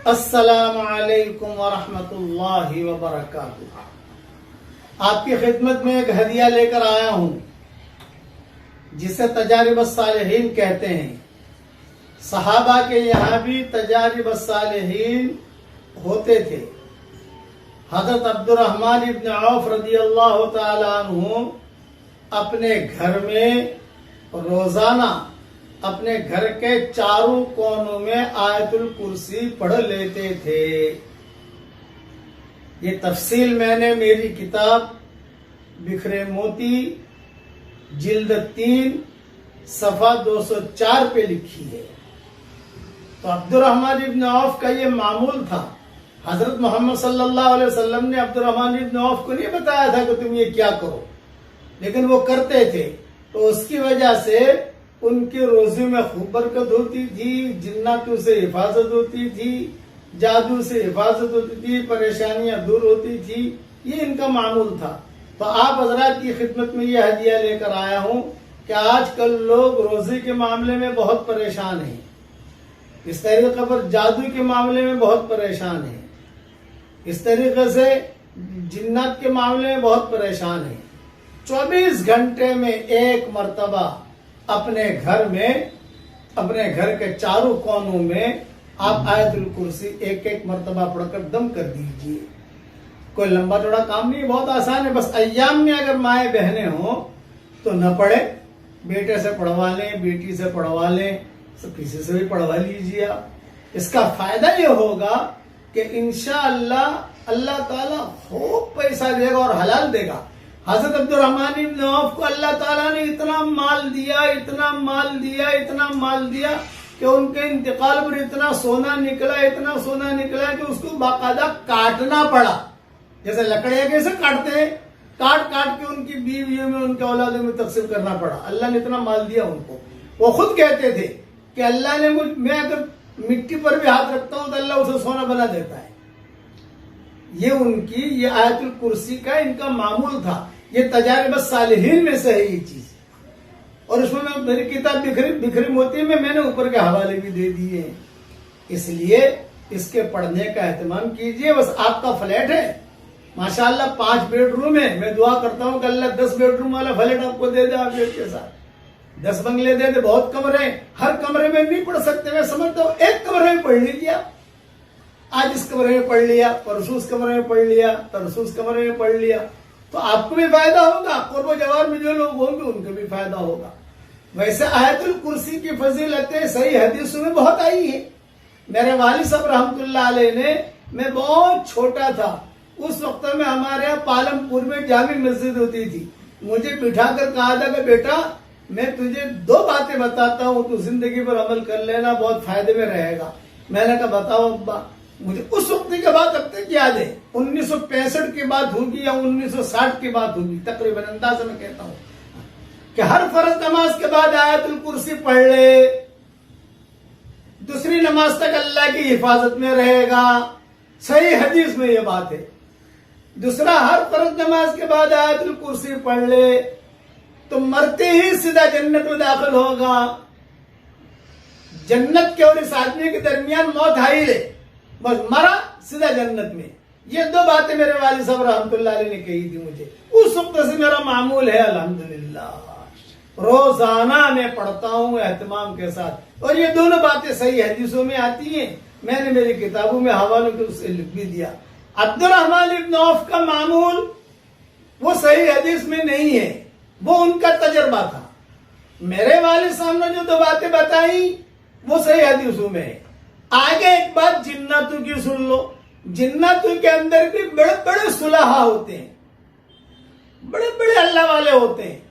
अस्सलामु अलैकुम वरहमतुल्लाहि वबरकातुहू। आपकी खिदमत में एक हदिया लेकर आया हूं जिसे तजारिब सालिहीन कहते हैं। सहाबा के यहाँ भी तजारिब सालिहीन होते थे। हजरत अब्दुर्रहमान इब्न औफ रदियल्लाहु ताला अन्हु अपने घर में रोजाना अपने घर के चारों कोनों में आयतुल कुर्सी पढ़ लेते थे। ये तफसील मैंने मेरी किताब बिखरे मोती जिल्द 3 सफा 204 पे लिखी है। तो अब्दुर्रहमान इब्न औफ का ये मामूल था। हजरत मोहम्मद सल्लल्लाहु अलैहि वसल्लम ने अब्दुर्रहमान इब्न औफ को नहीं बताया था कि तुम ये क्या करो, लेकिन वो करते थे। तो उसकी वजह से उनकी रोजी में खूब बरकत होती थी, जिन्नातों से हिफाजत होती थी, जादू से हिफाजत होती थी, परेशानियां दूर होती थी। ये इनका मामूल था। तो आप हजरात की खिदमत में ये हदिया लेकर आया हूं कि आजकल लोग रोजी के मामले में बहुत परेशान हैं, इस तरीके पर जादू के मामले में बहुत परेशान हैं, इस तरीके से जिन्नात के मामले में बहुत परेशान हैं। 24 घंटे में एक मर्तबा अपने घर के चारों कोनों में आप आयतुल कुर्सी एक एक मर्तबा पढ़कर दम कर दीजिए। कोई लंबा चौड़ा काम नहीं, बहुत आसान है। बस अय्याम में अगर माए बहनें हो तो न पढ़े, बेटे से पढ़वा लें, बेटी से पढ़वा लें, सब किसी से भी पढ़वा लीजिए। इसका फायदा ये होगा कि इंशाअल्लाह अल्लाह ताला खूब पैसा देगा और हलाल देगा। हजरत अब्दुर्रहमान इब्न औफ को अल्लाह ताला ने इतना माल दिया कि उनके इंतकाल पर इतना सोना निकला कि उसको बाकायदा काटना पड़ा। जैसे लकड़ियां कैसे काटते हैं, काट के उनकी बीवियों में, उनके औलादों में तकसीम करना पड़ा। अल्लाह ने इतना माल दिया उनको। वो खुद कहते थे कि अल्लाह ने मैं अगर मिट्टी पर भी हाथ रखता हूं तो अल्लाह उसे सोना बना देता है। ये आयतुल कुर्सी का इनका मामूल था। ये तजारिब सालिहीन में से है ये चीज। और उसमें मैं मेरी किताब बिखरी मोती में मैंने ऊपर के हवाले भी दे दिए हैं। इसलिए इसके पढ़ने का एहतमाम कीजिए। बस आपका फ्लैट है, माशाल्लाह 5 बेडरूम है, मैं दुआ करता हूं कि अल्लाह 10 बेडरूम वाला फ्लैट आपको दे दे, आप बेड के साथ 10 बंगले दे दे। बहुत कमरे, हर कमरे में नहीं पढ़ सकते, मैं समझता हूँ एक कमरे में पढ़ लीजिए आप। आज इस कमरे में पढ़ लिया, परसों उस कमरे में पढ़ लिया, तरसों उस कमरे में पढ़ लिया, तो आपको भी फायदा होगा, कुर्ब जवार में जो लोग होंगे उनको भी फायदा होगा। वैसे आयतुल कुर्सी की फजीलतें सही हदीसों में बहुत आई है। मेरे वालिद साहब रहमतुल्लाह अलैह ने, मैं बहुत छोटा था उस वक्त में, हमारे यहाँ पालमपुर में जामी मस्जिद होती थी। मुझे बिठाकर कहा था कि बेटा मैं तुझे 2 बातें बताता हूँ, तू जिंदगी पर अमल कर लेना, बहुत फायदे में रहेगा। मैंने कहा बताओ अब्बा। मुझे उस वक्त की बात अब तक याद है, 1965 की बात होगी या 1960 की बात होगी, तकरीबन अंदाजा में कहता हूं कि हर फर्ज नमाज के बाद आयतुल कुर्सी पढ़ ले, दूसरी नमाज तक अल्लाह की हिफाजत में रहेगा। सही हदीस में यह बात है। दूसरा, हर फर्ज नमाज के बाद आयतुल कुर्सी पढ़ ले तो मरते ही सीधा जन्नत में दाखिल होगा। जन्नत के और इस आदमी के दरमियान मौत हाई है, बस मरा सीधा जन्नत में। ये 2 बातें मेरे वालिद साहब रहमतुल्लाह अलैह ने कही थी मुझे। उस वक्त से मेरा मामूल है, अल्हम्दुलिल्लाह रोजाना मैं पढ़ता हूँ एहतमाम के साथ। और ये दोनों बातें सही हदीसों में आती हैं, मैंने मेरी किताबों में हवालों के उससे लिख भी दिया। अब्दुर्रहमान इब्न औफ का मामूल वो सही हदीस में नहीं है, वो उनका तजर्बा था। मेरे वालिद साहब ने जो 2 बातें बताई वो सही हदीसों में है। आगे एक बात जिन्नातों की सुन लो। जिन्नातों के अंदर भी बड़े बड़े सुलहा होते हैं, बड़े बड़े अल्लाह वाले होते हैं।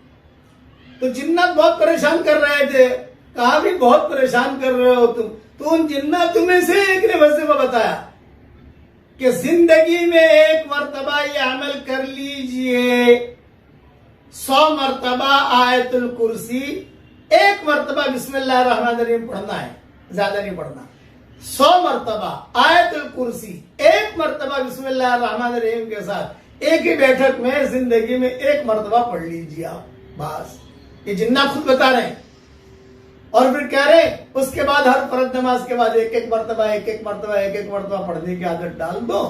तो जिन्नात बहुत परेशान कर रहे थे, कहा भी बहुत परेशान कर रहे हो तुम। तो उन जिन्नातों में से एक ने वजीफा बताया कि जिंदगी में एक मर्तबा ये अमल कर लीजिए, 100 मर्तबा आयतुल कुर्सी, 1 मर्तबा बिस्मिल्लाह रहमान रहीम पढ़ना है, ज्यादा नहीं पढ़ना। 100 मर्तबा आयतुल कुर्सी, 1 मर्तबा बिस्मिल्लाह रहमान रहीम के साथ एक ही बैठक में जिंदगी में 1 मर्तबा पढ़ लीजिए आप। बस ये जिन्ना खुद बता रहे हैं। और फिर कह रहे उसके बाद हर फर्ज नमाज के बाद एक एक मरतबा पढ़ने की आदत डाल दो,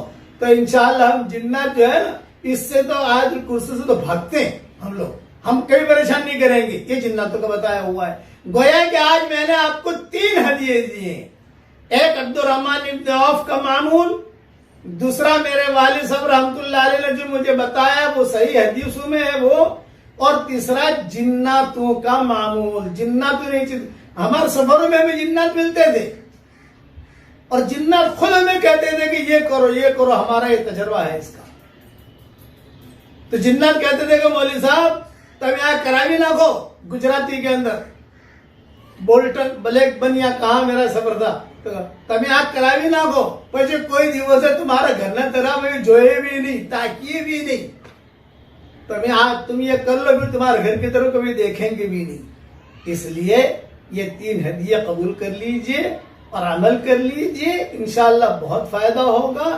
तो इंशाअल्लाह हम जिन्नात जो है ना, इससे तो आयतुल कुर्सी से तो भागते हैं हम लोग, हम कभी परेशान नहीं करेंगे। ये जिन्नातों का बताया हुआ है। गोया कि आज मैंने आपको 3 हदिये दिए, एक अब्दुर्रहमान इब्न औफ का मामूल, दूसरा मेरे वालिद साहब रहमतुल्लाह अलैह ने जो मुझे बताया वो सही हदीसों में है वो, और तीसरा जिन्नातों का मामूल। जिन्नातों नहीं, हमारे सफरों में हमें जिन्नात मिलते थे और जिन्नात खुद हमें कहते थे कि ये करो, हमारा ये तजर्बा है इसका। तो जिन्नात कहते थे कि मौलवी साहब तब यहाँ करावी नाखो, गुजराती के अंदर बोल्टन ब्लैक बनिया कहा मेरा सफर था, तो तब यहाँ करावी नाखो, પછી कोई दिवस है तुम्हारा घर न तरह में जोए भी नहीं, ताकिए भी नहीं, तुम ये कर लो, फिर तुम्हारे घर की तरफ कभी देखेंगे भी नहीं। इसलिए ये 3 हदिया कबूल कर लीजिए और अमल कर लीजिए, इंशाअल्लाह बहुत फायदा होगा।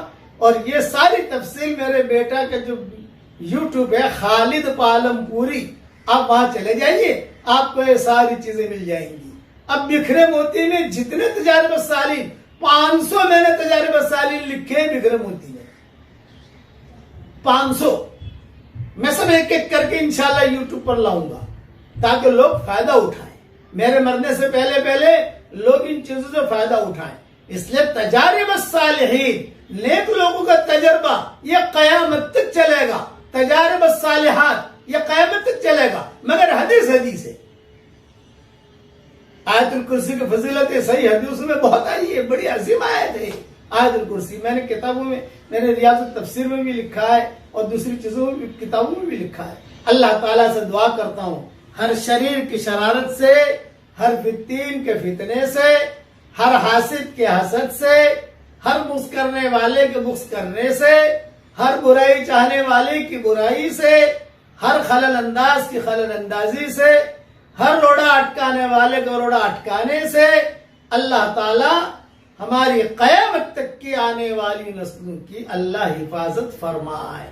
और ये सारी तफसील मेरे बेटा का जो यूट्यूब है खालिद पालमपुरी, आप वहां चले जाइए, आपको ये सारी चीजें मिल जाएंगी। अब बिखरे मोती में जितने तजारबत सालीन, 500 मैंने तजारबत सालीन लिखे हैं बिखरे मोती में, 500 मैं सब एक एक करके इंशाल्लाह यूट्यूब पर लाऊंगा ताकि लोग फायदा उठाएं। मेरे मरने से पहले लोग इन चीजों से फायदा उठाएं। इसलिए तजारबत सालिहीन, नेक लोगों का तजर्बा ये कयामत तक चलेगा, तजारबत सालिहात ये कयामत तक चलेगा, मगर हदीस है। आयतुल कुर्सी की फजीलत सही हदीस में बहुत आई है, बड़ी अजीम आयत है आयतुल कुर्सी। मैंने किताबों में, मैंने रियाज़ुत तफसीर में भी लिखा है और दूसरी चीजों में भी, किताबों में भी लिखा है। अल्लाह ताला से दुआ करता हूँ हर शरीर की शरारत से, हर फितीन के फितने से, हर हासिद के हसद से, हर बुग़्ज़ करने वाले के बुग़्ज़ करने से, हर बुराई चाहने वाले की बुराई से, हर खलल अंदाज की खलल अंदाजी से, हर रोड़ा अटकाने वाले को रोड़ा अटकाने से अल्लाह ताला हमारी क़यामत तक की आने वाली नस्लों की अल्लाह हिफाजत फरमाए।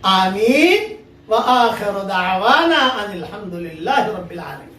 आमीन व आखिर दावाना अनिल हम्दुलिल्लाहि रब्बिल आलमीन।